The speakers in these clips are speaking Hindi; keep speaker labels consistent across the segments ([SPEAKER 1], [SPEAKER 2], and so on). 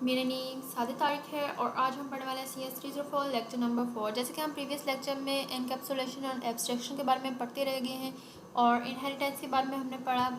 [SPEAKER 1] मेरा नेम सादिक तारिक है और आज हम पढ़ने वाले हैं CS304 लेक्चर नंबर 4। जैसे कि हम प्रीवियस लेक्चर में एनकैप्सुलेशन और एब्स्ट्रैक्शन के बारे में पढ़ते रह गए हैं और इनहेरिटेंस के बारे में हमने पढ़ा।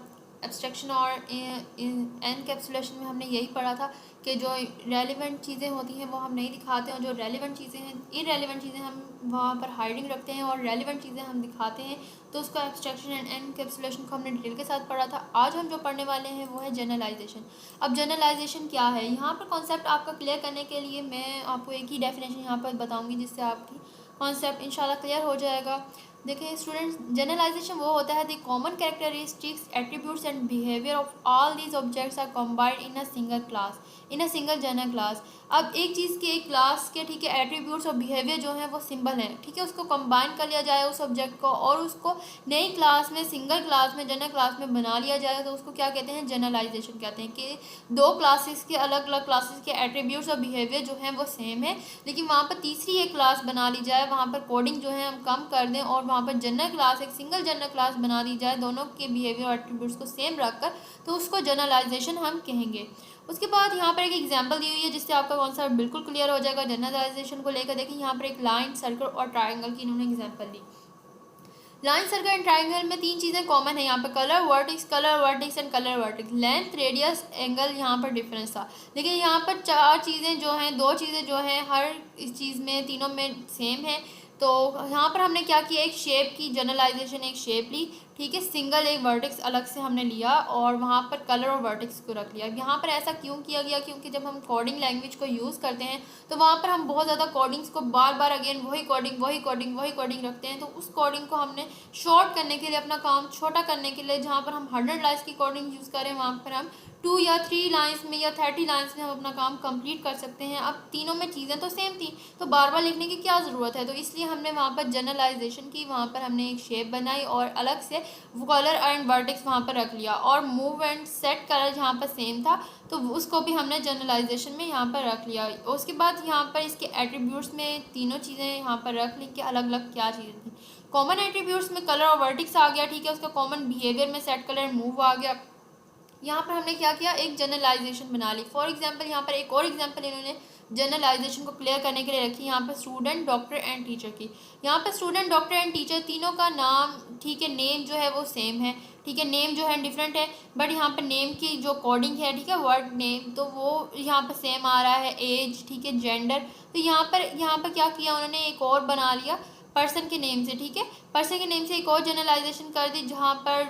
[SPEAKER 1] एब्स्ट्रैक्शन और एनकैप्सुलेशन में हमने यही पढ़ा था कि जो रेलिवेंट चीज़ें होती हैं वो हम नहीं दिखाते और जो रेलिवेंट चीज़ें हैं इरेलीवेंट चीज़ें हम वहाँ पर हाइडिंग रखते हैं और रेलिवेंट चीज़ें हम दिखाते हैं। तो उसका एब्स्ट्रैक्शन एंड एनकैप्सुलेशन को हमने डिटेल के साथ पढ़ा था। आज हम जो पढ़ने वाले हैं वो है जनरलाइजेशन। अब जनरलाइजेशन क्या है, यहाँ पर कॉन्सेप्ट आपका क्लियर करने के लिए मैं आपको एक ही डेफिनेशन यहाँ पर बताऊँगी जिससे आपकी कॉन्सेप्ट इंशाल्लाह क्लियर हो जाएगा। देखिए स्टूडेंट्स, जनरलाइजेशन वो होता है the common characteristics attributes and behaviour of all these objects are combined in a single class, in a single general class. अब एक चीज़ के एक क्लास के ठीक है एट्रीब्यूट्स और बिहेवियर जो है वो सिंबल हैं, ठीक है, उसको कंबाइन कर लिया जाए उस ऑब्जेक्ट को और उसको नई क्लास में सिंगल क्लास में जनरल क्लास में बना लिया जाए तो उसको क्या कहते हैं, जनरलाइजेशन कहते हैं। कि दो क्लासेस के अलग अलग क्लासेस के एट्रीब्यूट्स और बिहेवियर जो हैं वो सेम है, लेकिन वहाँ पर तीसरी एक क्लास बना ली जाए, वहाँ पर कोडिंग जो है हम कम कर दें और वहाँ पर जनरल क्लास, एक सिंगल जनरल क्लास बना दी जाए दोनों के बिहेवियर और एट्रीब्यूट्स को सेम रखकर, तो उसको जनरलाइजेशन हम कहेंगे। उसके बाद यहाँ पर एक एग्जांपल दी हुई है जिससे आपका कॉन्सेप्ट बिल्कुल क्लियर हो जाएगा जनरलाइजेशन को लेकर। देखिए यहाँ पर एक लाइन, सर्कल और ट्राइंगल की इन्होंने example the. Line, circle and triangle में तीन चीज़ें कॉमन है यहाँ पर, colour vertices and colour vertices, length, radius, angle, यहाँ पर डिफरेंस था। लेकिन यहाँ पर चार चीज़ें जो हैं, दो चीज़ें जो हैं हर इस चीज़ में तीनों में सेम है। तो यहाँ पर हमने क्या किया, एक शेप की जनरलाइजेशन, एक शेप ली, ठीक है, सिंगल एक वर्टेक्स अलग से हमने लिया और वहाँ पर कलर और वर्टेक्स को रख लिया। यहाँ पर ऐसा क्यों किया गया, क्योंकि जब हम कोडिंग लैंग्वेज को यूज़ करते हैं तो वहाँ पर हम बहुत ज़्यादा कोडिंग्स को बार बार अगेन वही कोडिंग रखते हैं। तो उस कोडिंग को हमने शॉर्ट करने के लिए, अपना काम छोटा करने के लिए, जहाँ पर हम 100 लाइन्स की कोडिंग यूज़ करें वहाँ पर हम 2 या 3 लाइन्स में या 30 लाइन्स में हम अपना काम कंप्लीट कर सकते हैं। अब तीनों में चीज़ें तो सेम थी तो बार बार लिखने की क्या ज़रूरत है, तो इसलिए हमने वहाँ पर जनरलाइजेशन की, वहाँ पर हमने एक शेप बनाई और अलग से कलर एंड वर्टेक्स वहाँ पर रख लिया और मूव एंड सेट कलर जहाँ पर सेम था तो उसको भी हमने जनरलाइजेशन में यहाँ पर रख लिया। उसके बाद यहाँ पर इसके एट्रीब्यूट्स में तीनों चीज़ें यहाँ पर रख ली कि अलग अलग क्या चीज़ें थी। कॉमन एट्रीब्यूट्स में कलर और वर्टेक्स आ गया, ठीक है, उसका कॉमन बिहेवियर में सेट कलर एंड मूव आ गया। यहाँ पर हमने क्या किया, एक जनरलाइजेशन बना ली। फॉर एग्जांपल यहाँ पर एक और एग्जांपल इन्होंने जनरलाइजेशन को क्लियर करने के लिए रखी, यहाँ पर स्टूडेंट, डॉक्टर एंड टीचर की। यहाँ पर स्टूडेंट, डॉक्टर एंड टीचर तीनों का नाम, ठीक है, नेम जो है वो सेम है, ठीक है, नेम जो है डिफरेंट है बट यहाँ पर नेम की जो कोडिंग है, ठीक है, वर्ड नेम, तो वो यहाँ पर सेम आ रहा है। एज, ठीक है, जेंडर, तो यहाँ पर क्या किया उन्होंने, एक और बना लिया पर्सन के नेम से, ठीक है, पर्सन के नेम से एक और जनरलाइजेशन कर दी जहाँ पर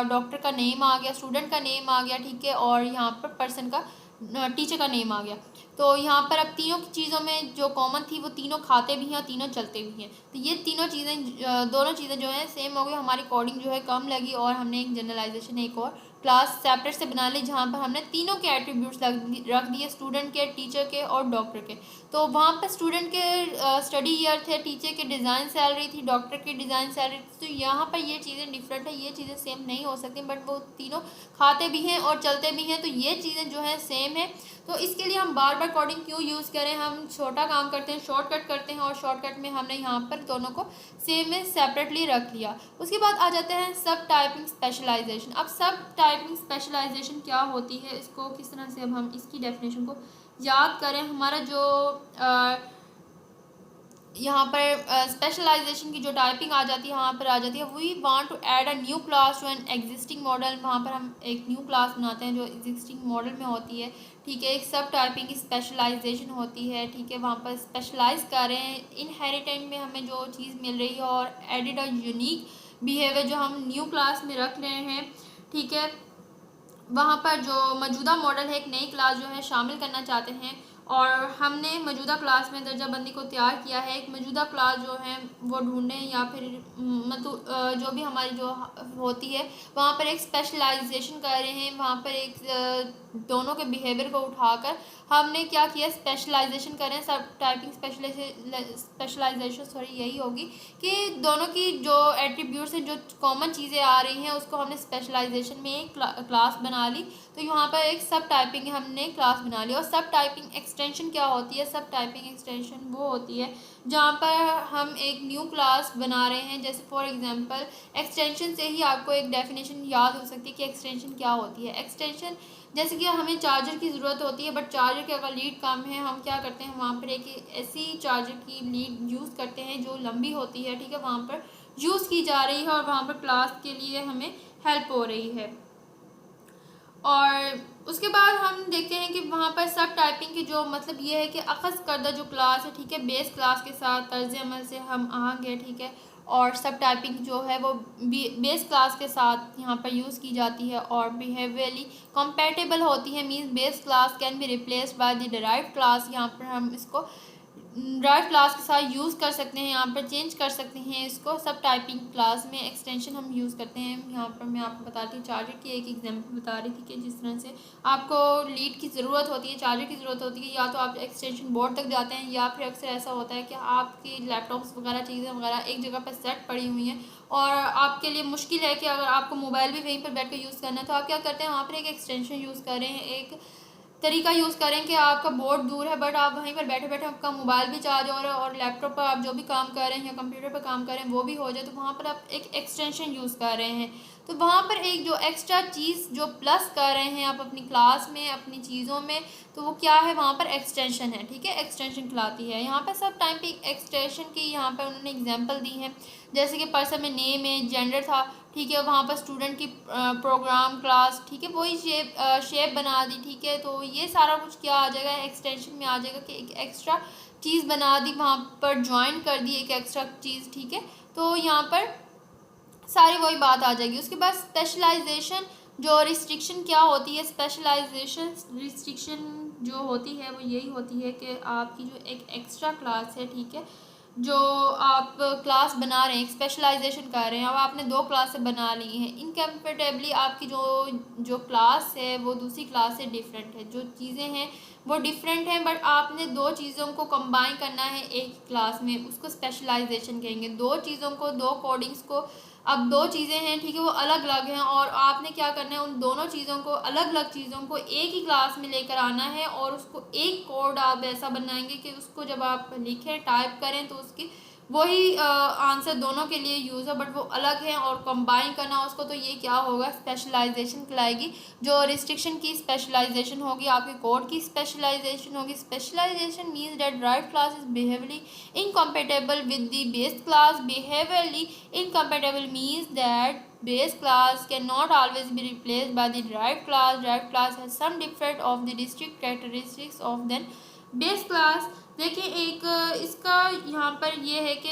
[SPEAKER 1] डॉक्टर का नेम आ गया, स्टूडेंट का नेम आ गया, ठीक है, और यहाँ पर पर्सन का, टीचर का नेम आ गया। तो यहाँ पर अब तीनों की चीज़ों में जो कॉमन थी वो तीनों खाते भी हैं और तीनों चलते भी हैं, तो ये तीनों चीज़ें, दोनों चीज़ें जो हैं सेम हो गई, हमारी कोडिंग जो है कम लगी और हमने एक जनरलाइजेशन, एक और क्लास सेपरेट से बना ली जहाँ पर हमने तीनों के एट्रीब्यूट्स रख दिए, स्टूडेंट के, टीचर के और डॉक्टर के। तो वहाँ पर स्टूडेंट के स्टडी ईयर थे, टीचर के डिज़ाइन सैलरी थी, डॉक्टर की डिज़ाइन सैलरी थी। तो यहाँ पर ये चीज़ें डिफरेंट है, ये चीज़ें सेम नहीं हो सकती बट वो तीनों खाते भी हैं और चलते भी हैं, तो ये चीज़ें जो हैं सेम है। तो इसके लिए हम बार बार कोडिंग क्यों यूज़ करें, हम छोटा काम करते हैं, शॉर्टकट करते हैं और शॉर्टकट में हमने यहाँ पर दोनों को सेम में सेपरेटली रख लिया। उसके बाद आ जाते हैं सब टाइपिंग स्पेशलाइजेशन। अब सब टाइपिंग स्पेशलाइजेशन क्या होती है, इसको किस तरह से अब हम इसकी डेफिनेशन को याद करें। हमारा जो यहाँ पर स्पेशलाइजेशन की जो टाइपिंग आ जाती है, यहाँ पर आ जाती है, we want to add a new class to an existing model. वहाँ पर हम एक न्यू क्लास बनाते हैं जो एग्जिस्टिंग मॉडल में होती है, ठीक है। एक सब टाइपिंग की स्पेशलाइजेशन होती है, ठीक है, वहाँ पर स्पेशलाइज कर रहे हैं, इनहेरिटेंट में हमें जो चीज़ मिल रही है और एडिड अ यूनिक बिहेवियर जो हम न्यू क्लास में रख रहे हैं, ठीक है। वहाँ पर जो मौजूदा मॉडल है, एक नई क्लास जो है शामिल करना चाहते हैं और हमने मौजूदा क्लास में दर्जाबंदी को तैयार किया है। एक मौजूदा क्लास जो है वो ढूंढें या फिर मतलब जो भी हमारी जो होती है वहाँ पर एक स्पेशलाइजेशन कर रहे हैं, वहाँ पर एक दोनों के बिहेवियर को उठाकर हमने क्या किया, स्पेशलाइजेशन करें। सब टाइपिंग स्पेशलाइजेशन सॉरी यही होगी कि दोनों की जो एट्रीब्यूट्स हैं, जो कॉमन चीज़ें आ रही हैं, उसको हमने स्पेशलाइजेशन में एक क्लास बना ली। तो यहाँ पर एक सब टाइपिंग हमने क्लास बना ली। और सब टाइपिंग एक्सटेंशन क्या होती है, सब टाइपिंग एक्सटेंशन वो होती है जहाँ पर हम एक न्यू क्लास बना रहे हैं। जैसे फॉर एग्जांपल एक्सटेंशन से ही आपको एक डेफिनेशन याद हो सकती है कि एक्सटेंशन क्या होती है। एक्सटेंशन जैसे कि हमें चार्जर की ज़रूरत होती है, बट चार्जर की अगर लीड कम है, हम क्या करते हैं वहाँ पर एक ऐसी चार्जर की लीड यूज़ करते हैं जो लंबी होती है, ठीक है, वहाँ पर यूज़ की जा रही है और वहाँ पर क्लास के लिए हमें हेल्प हो रही है। और उसके बाद हम देखते हैं कि वहाँ पर सब टाइपिंग की जो मतलब ये है कि अखज़ करदा जो क्लास है, ठीक है, बेस क्लास के साथ तर्ज अमल से हम आएंगे, ठीक है, और सब टाइपिंग जो है वो बेस क्लास के साथ यहाँ पर यूज़ की जाती है और बिहेवियरली कंपेटेबल होती है। Means base class can be replaced by the derived class. यहाँ पर हम इसको ड्राइव क्लास के साथ यूज़ कर सकते हैं, यहाँ पर चेंज कर सकते हैं इसको। सब टाइपिंग क्लास में एक्सटेंशन हम यूज़ करते हैं। यहाँ पर मैं आपको बताती हूँ, चार्जर की एक एग्जांपल बता रही थी कि जिस तरह से आपको लीड की ज़रूरत होती है, चार्जर की ज़रूरत होती है, या तो आप एक्सटेंशन बोर्ड तक जाते हैं, या फिर अक्सर ऐसा होता है कि आपकी लैपटॉप्स वगैरह चीज़ें वगैरह एक जगह पर सेट पड़ी हुई हैं और आपके लिए मुश्किल है कि अगर आपको मोबाइल भी वहीं पर बैठ कर यूज़ करना है, तो आप क्या करते हैं, वहाँ पर एक एक्सटेंशन यूज़ कर रहे हैं, एक तरीका यूज़ करें कि आपका बोर्ड दूर है बट आप वहीं पर बैठे बैठे आपका मोबाइल भी चार्ज हो रहा है और लैपटॉप पर आप जो भी काम कर रहे हैं या कंप्यूटर पर काम कर रहे हैं वो भी हो जाए, तो वहाँ पर आप एक एक्सटेंशन यूज़ कर रहे हैं। तो वहाँ पर एक जो एक्स्ट्रा चीज़ जो प्लस कर रहे हैं आप अपनी क्लास में, अपनी चीज़ों में, तो वो क्या है, वहाँ पर एक्सटेंशन है, ठीक है, एक्सटेंशन कहलाती है। यहाँ पर सब टाइम पे एक्सटेंशन की यहाँ पर उन्होंने एग्जांपल दी है, जैसे कि पर्सन में नेम है, जेंडर था, ठीक है, वहाँ पर स्टूडेंट की प्रोग्राम क्लास, ठीक है, वही शेप बना दी, ठीक है। तो ये सारा कुछ क्या आ जाएगा, एक्सटेंशन में आ जाएगा कि एक एक्स्ट्रा चीज़ बना दी, वहाँ पर ज्वाइन कर दी एक एक्स्ट्रा चीज़, ठीक है। तो यहाँ पर सारी वही बात आ जाएगी। उसके बाद स्पेशलाइजेशन जो रिस्ट्रिक्शन क्या होती है, स्पेशलाइजेशन रिस्ट्रिक्शन जो होती है वो यही होती है कि आपकी जो एक एक्स्ट्रा क्लास है, ठीक है, जो आप क्लास बना रहे हैं, स्पेशलाइजेशन कर रहे हैं, अब आपने दो क्लासें बना ली हैं, इनकम्पेटेबली आपकी जो जो क्लास है वो दूसरी क्लास से डिफरेंट है, जो चीज़ें हैं वो डिफरेंट हैं, बट आपने दो चीज़ों को कंबाइन करना है एक क्लास में, उसको स्पेशलाइजेशन कहेंगे। दो चीज़ों को, दो कोडिंग्स को, अब दो चीज़ें हैं, ठीक है, वो अलग अलग हैं और आपने क्या करना है, उन दोनों चीज़ों को, अलग अलग चीज़ों को एक ही क्लास में लेकर आना है और उसको एक कोड आप ऐसा बनाएंगे कि उसको जब आप लिखें, टाइप करें, तो उसकी वही आंसर दोनों के लिए यूज़ है, बट वो अलग है और कंबाइन करना उसको, तो ये क्या होगा, स्पेशलाइजेशन कहलाएगी। जो रिस्ट्रिक्शन की स्पेशलाइजेशन होगी, आपके कोड की स्पेशलाइजेशन होगी। Specialization means that derived class is behaviourally incompatible with the base class. Behaviorally incompatible means that base class cannot always be replaced by the derived class. Derived class has some different of the distinct characteristics of then base class. देखिए एक इसका यहाँ पर ये है कि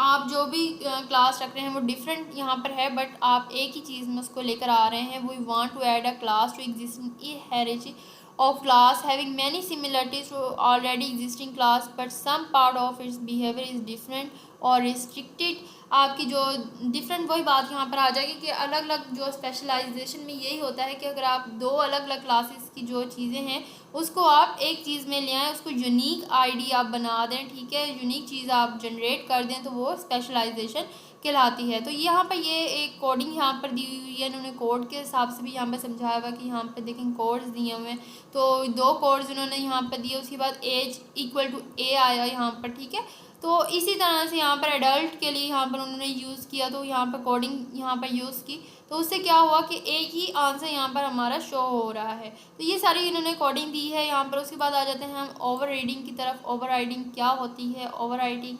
[SPEAKER 1] आप जो भी क्लास रख रहे हैं वो डिफरेंट यहाँ पर है, बट आप एक ही चीज़ में उसको लेकर आ रहे हैं। We want to add a class to existing hierarchy of class having many similarities to already existing class, but some part of its behavior is different or restricted. आपकी जो डिफरेंट वही बात यहाँ पर आ जाएगी कि अलग अलग जो स्पेशलाइजेशन में यही होता है कि अगर आप दो अलग अलग क्लासेस की जो चीज़ें हैं उसको आप एक चीज़ में ले आएँ, उसको यूनिक आईडी आप बना दें, ठीक है, यूनिक चीज़ आप जनरेट कर दें, तो वो स्पेशलाइजेशन कहलाती है। तो यहाँ पर ये एक कोडिंग यहाँ पर दी हुई है, इन्होंने कोड के हिसाब से भी यहाँ पर समझाया हुआ कि यहाँ पर देखें कोड्स दिए हुए हैं, तो दो कोड्स इन्होंने यहाँ पर दिए। उसके बाद एज इक्वल टू ए आया यहाँ पर, ठीक है। तो इसी तरह से यहाँ पर एडल्ट के लिए यहाँ पर उन्होंने यूज़ किया, तो यहाँ पर कोडिंग यहाँ पर यूज़ की, तो उससे क्या हुआ कि एक ही आंसर यहाँ पर हमारा शो हो रहा है। तो ये सारी इन्होंने कोडिंग दी है यहाँ पर। उसके बाद आ जाते हैं हम ओवर राइडिंग की तरफ। ओवर राइडिंग क्या होती है, ओवर राइडिंग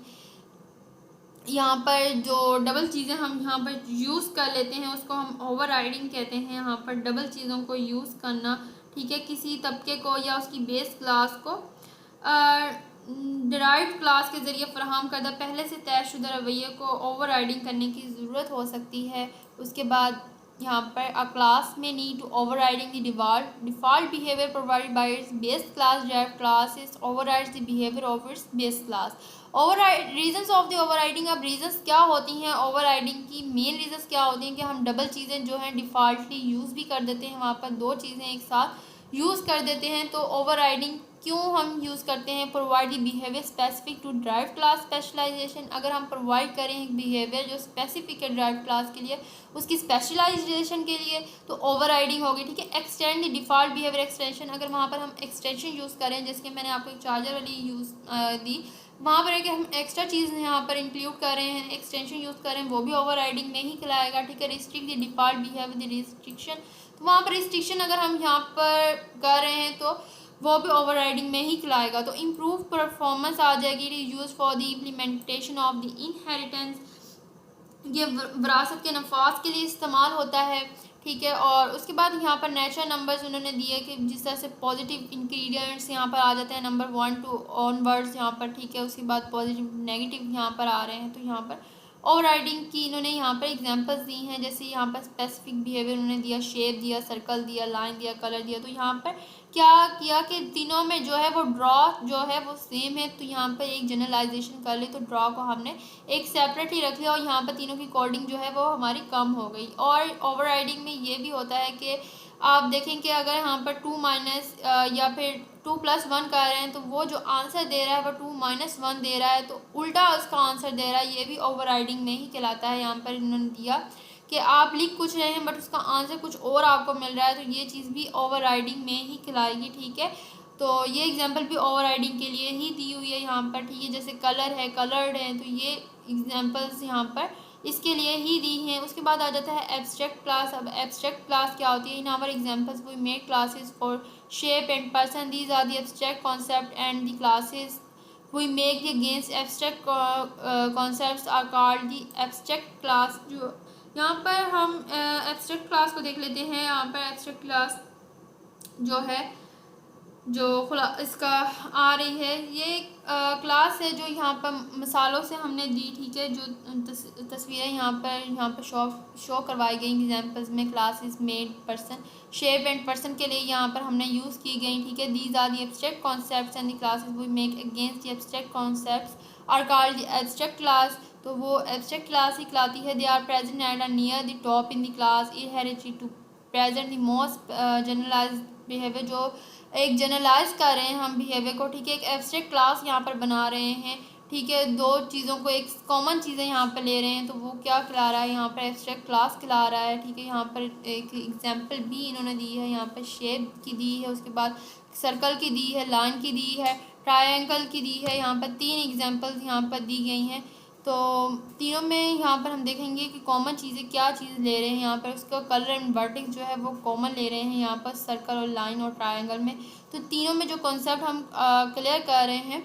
[SPEAKER 1] यहाँ पर जो डबल चीज़ें हम यहाँ पर यूज़ कर लेते हैं उसको हम ओवर राइडिंग कहते हैं। यहाँ पर डबल चीज़ों को यूज़ करना, ठीक है, किसी तबके को या उसकी बेस क्लास को डिराइव्ड क्लास के ज़रिए फराहम करदा पहले से तयशुदा रवैये को ओवर राइडिंग करने की ज़रूरत हो सकती है। उसके बाद यहाँ पर अ क्लास में need to overriding the default behaviour provided by its base class. Derived class is overrides the behaviour of its base class. Over reasons of the overriding. अब रीजन्स क्या होती हैं ओवर राइडिंग की, मेन रीजन्स क्या होती हैं कि हम डबल चीज़ें जो हैं डिफ़ॉल्टली यूज़ भी कर देते हैं, वहाँ पर दो चीज़ें एक साथ यूज़ कर देते हैं। तो ओवर राइडिंग क्यों हम यूज़ करते हैं, provide the behaviour specific to derived class specialization. अगर हम प्रोवाइड करें एक बिहेवियर जो स्पेसिफिक है ड्राइव्ड क्लास के लिए, उसकी स्पेशलाइजेशन के लिए, तो ओवर राइडिंग होगी, ठीक है। Extend the default behaviour extension. अगर वहाँ पर हम एक्सटेंशन यूज़ करें, जैसे कि मैंने आपको एक चार्जर वाली यूज़ दी वहाँ पर है कि हम एक्स्ट्रा चीज़ यहाँ पर इंक्लूड कर रहे हैं, एक्सटेंशन यूज़ कर रहे हैं, वो भी ओवरराइडिंग में ही कहलाएगा, ठीक है। Restrict the default behave with restriction, तो वहाँ पर रिस्ट्रिक्शन अगर हम यहाँ पर कर रहे हैं तो वो भी ओवरराइडिंग में ही कहलाएगा। तो इम्प्रूव परफॉर्मेंस आ जाएगी, it is use for the implementation of the inheritance, ये विरासत के नफाज के लिए इस्तेमाल होता है, ठीक है। और उसके बाद यहाँ पर नेचुरल नंबर्स उन्होंने दिए कि जिस तरह से पॉजिटिव इंग्रेडिएंट्स यहाँ पर आ जाते हैं नंबर 1 to ऑनवर्ड्स यहाँ पर, ठीक है। उसके बाद पॉजिटिव नेगेटिव यहाँ पर आ रहे हैं, तो यहाँ पर ओवरराइडिंग की इन्होंने यहाँ पर एग्जांपल्स दी हैं। जैसे यहाँ पर स्पेसिफिक बिहेवियर उन्होंने दिया, शेप दिया, सर्कल दिया, लाइन दिया, कलर दिया। तो यहाँ पर क्या किया कि तीनों में जो है वो ड्रॉ जो है वो सेम है, तो यहाँ पर एक जनरलाइजेशन कर ले, तो ड्रॉ को हमने एक सेपरेटली रख लिया और यहाँ पर तीनों की कोडिंग जो है वो हमारी कम हो गई। और ओवरराइडिंग में ये भी होता है कि आप देखें कि अगर यहाँ पर 2 माइनस या फिर 2+1 कर रहे हैं, तो वो जो आंसर दे रहा है वो 2-1 दे रहा है, तो उल्टा उसका आंसर दे रहा है, ये भी ओवरराइडिंग में ही कहलाता है। यहाँ पर इन्होंने दिया कि आप लिख कुछ रहे हैं बट उसका आंसर कुछ और आपको मिल रहा है, तो ये चीज़ भी ओवरराइडिंग में ही कहलाएगी, ठीक है। तो ये एग्जांपल भी ओवरराइडिंग के लिए ही दी हुई है यहाँ पर, ठीक है। जैसे कलर है, कलर्ड है, तो ये एग्जांपल्स यहाँ पर इसके लिए ही दी हैं। उसके बाद आ जाता है एब्स्ट्रैक्ट क्लास। अब एब्स्ट्रैक्ट क्लास क्या होती है? In our examples we make classes for shape and person, these are the abstract concept and the classes we make the against abstract concepts are called the abstract class. जो यहाँ पर हम एब्स्ट्रैक्ट क्लास को देख लेते हैं। यहाँ पर एब्स्ट्रैक्ट क्लास जो है जो खुला इसका आ रही है, ये क्लास है जो यहाँ पर मिसालों से हमने दी, ठीक है। जो तस्वीरें यहाँ पर शो करवाई गई एग्जांपल्स में, classes, made, person, shape and person के लिए यहाँ पर हमने यूज़ की गई, ठीक है। These are the abstract concepts and the classes we make against the abstract concepts are called the abstract class. तो वो एब्स्ट्रैक्ट क्लास ही कहलाती है। They are present at a near the top in the class, inherently to present the most generalized behaviour, जो एक जनरलाइज कर रहे हैं हम बिहेवियर को, ठीक है। एक एब्स्ट्रैक्ट क्लास यहाँ पर बना रहे हैं, ठीक है। दो चीज़ों को, एक कॉमन चीज़ें यहाँ पर ले रहे हैं, तो वो क्या खिला रहा है? यहाँ पर एब्स्ट्रैक्ट क्लास खिला रहा है, ठीक है। यहाँ पर एक एग्जांपल भी इन्होंने दी है, यहाँ पर शेप की दी है, उसके बाद सर्कल की दी है, लाइन की दी है, ट्रायंगल की दी है। यहाँ पर 3 एग्जाम्पल्स यहाँ पर दी गई हैं। तो तीनों में यहाँ पर हम देखेंगे कि कॉमन चीज़ें क्या चीज़ ले रहे हैं। यहाँ पर उसका कलर एंड वर्टेक्स जो है वो कॉमन ले रहे हैं यहाँ पर सर्कल और लाइन और ट्रायंगल में। तो तीनों में जो कॉन्सेप्ट हम क्लियर कर रहे हैं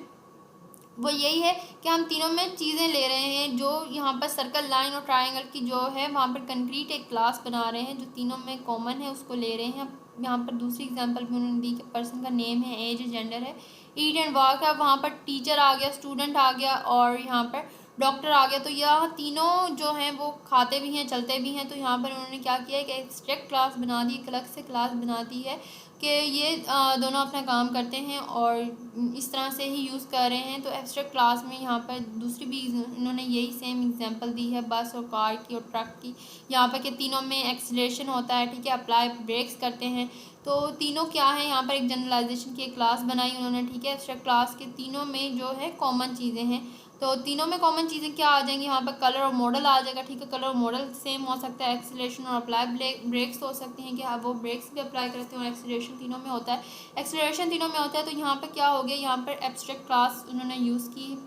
[SPEAKER 1] वो यही है कि हम तीनों में चीज़ें ले रहे हैं। जो यहाँ पर सर्कल, लाइन और ट्रायंगल की जो है वहाँ पर कंक्रीट एक क्लास बना रहे हैं, जो तीनों में कॉमन है उसको ले रहे हैं। यहाँ पर दूसरी एग्जांपल भी उन्होंने दी कि पर्सन का नेम है, एज, जेंडर है, ईट एंड वर्क है, वहाँ पर टीचर आ गया, स्टूडेंट आ गया और यहाँ पर डॉक्टर आ गया। तो यह तीनों जो हैं वो खाते भी हैं, चलते भी हैं। तो यहाँ पर उन्होंने क्या किया है कि एब्स्ट्रैक्ट क्लास बना दी, एक अलग से क्लास बना दी है कि ये दोनों अपना काम करते हैं और इस तरह से ही यूज़ कर रहे हैं। तो एब्स्ट्रैक्ट क्लास में यहाँ पर दूसरी भी इन्होंने यही सेम एग्जांपल दी है, बस और कार की और ट्रक की। यहाँ पर कि तीनों में एक्सीलरेशन होता है, ठीक है, अप्लाई ब्रेक्स करते हैं। तो तीनों क्या है, यहाँ पर एक जनरलाइजेशन की एक क्लास बनाई उन्होंने, ठीक है। एब्स्ट्रैक्ट क्लास के तीनों में जो है कॉमन चीज़ें हैं। तो तीनों में कॉमन चीज़ें क्या आ जाएंगी? यहाँ पर कलर और मॉडल आ जाएगा, ठीक है। कलर और मॉडल सेम हो सकता है, एक्सीलरेशन और अप्लाई ब्रेक्स हो सकती हैं कि हाँ वो ब्रेक्स भी अप्लाई करते हैं और एक्सीलरेशन तीनों में होता है, एक्सीलरेशन तीनों में होता है। तो यहाँ पर क्या हो गया, यहाँ पर एब्स्ट्रैक्ट क्लास उन्होंने यूज़ की।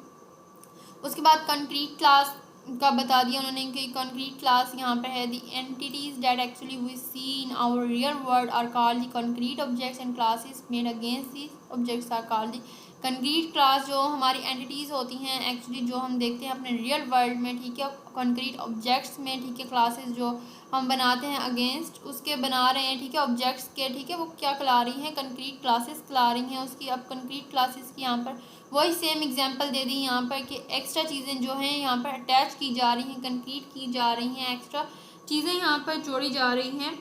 [SPEAKER 1] उसके बाद कंक्रीट क्लास का बता दिया उन्होंने कि कंक्रीट क्लास यहाँ पर है the entities that actually we see in our real world are called the concrete objects and classes made against the objects are called the concrete class. जो हमारी एंटिटीज़ होती हैं एक्चुअली जो हम देखते हैं अपने रियल वर्ल्ड में, ठीक है, कंक्रीट ऑब्जेक्ट्स में, ठीक है, क्लासेस जो हम बनाते हैं अगेंस्ट उसके बना रहे हैं, ठीक है, ऑब्जेक्ट्स के, ठीक है, वो क्या खिला रही हैं? कंक्रीट क्लासेस खिला रही हैं उसकी। अब कंक्रीट क्लासेस की यहाँ पर वही सेम एग्जांपल दे दी यहाँ पर कि एक्स्ट्रा चीज़ें जो हैं यहाँ पर अटैच की जा रही हैं, कंक्रीट की जा रही हैं, एक्स्ट्रा चीज़ें यहाँ पर जोड़ी जा रही हैं।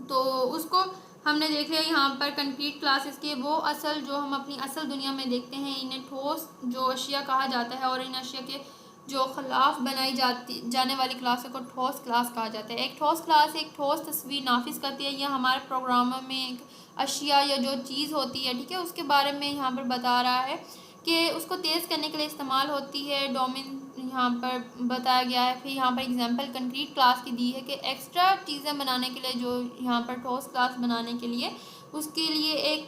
[SPEAKER 1] तो उसको हमने देख लिया यहाँ पर कंक्रीट क्लासेस के वो असल जो हम अपनी असल दुनिया में देखते हैं, इन्हें ठोस जो अशिया कहा जाता है और इन अशिया के जो खिलाफ बनाई जाने वाली क्लासों को ठोस क्लास कहा जाता है। एक ठोस क्लास एक ठोस तस्वीर नाफिज करती है। यह हमारे प्रोग्रामर में एक अशिया या जो चीज़ होती है, ठीक है, उसके बारे में यहाँ पर बता रहा है कि उसको तेज़ करने के लिए इस्तेमाल होती है। डोमेन यहाँ पर बताया गया है। फिर यहाँ पर एग्जांपल कंक्रीट क्लास की दी है कि एक्स्ट्रा चीज़ें बनाने के लिए जो यहाँ पर ठोस क्लास बनाने के लिए उसके लिए एक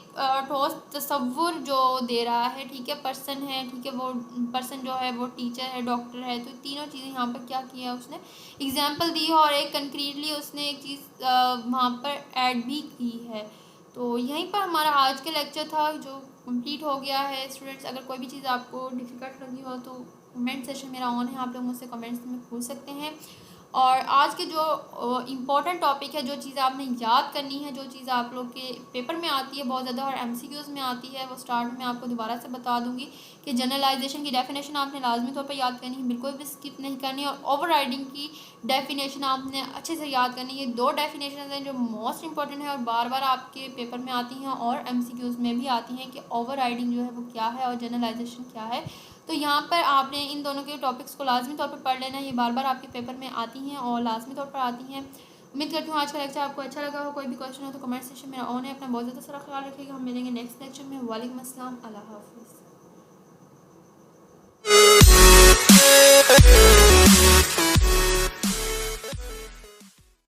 [SPEAKER 1] ठोस तस्वुर जो दे रहा है, ठीक है, पर्सन है, ठीक है, वो पर्सन जो है वो टीचर है, डॉक्टर है। तो तीनों चीज़ें यहाँ पर क्या किया उसने, एग्जाम्पल दी है और एक कंक्रीटली उसने एक चीज़ वहाँ पर ऐड भी की है। तो यहीं पर हमारा आज का लेक्चर था जो कंप्लीट हो गया है। स्टूडेंट्स, अगर कोई भी चीज़ आपको डिफ़िकल्ट लगी हो तो कमेंट सेशन मेरा ऑन है, आप लोग मुझसे कमेंट्स में पूछ सकते हैं। और आज के जो इम्पोर्टेंट टॉपिक है, जो चीज़ आपने याद करनी है, जो चीज़ आप लोग के पेपर में आती है बहुत ज़्यादा और एमसीक्यूज़ में आती है, वो स्टार्ट में आपको दोबारा से बता दूंगी कि जनरलाइजेशन की डेफिनेशन आपने लाजमी तौर पर याद करनी है, बिल्कुल भी स्किप नहीं करनी। और ओवर राइडिंग की डेफिनेशन आपने अच्छे से याद करनी है। 2 डेफिनेशन हैं जो मोस्ट इंपॉर्टेंट है और बार बार आपके पेपर में आती हैं और एमसीक्यूज़ में भी आती हैं कि ओवर राइडिंग जो है वो क्या है और जनरलाइजेशन क्या है। तो यहाँ पर आपने इन दोनों के टॉपिक्स को लाजमी तौर पर पढ़ लेना है, ये बार बार आपके पेपर में आती हैं और लाजमी तौर पर आती हैं। उम्मीद करती हूँ आज का लेक्चर आपको अच्छा लगा हो। कोई भी क्वेश्चन हो तो कमेंट सेक्शन में ऑन है। अपना बहुत ज़्यादा सारा ख्याल रखिएगा। हम मिलेंगे नेक्स्ट लेक्चर में। वालेकुम अस्सलाम, अल्लाह हाफ़िज़।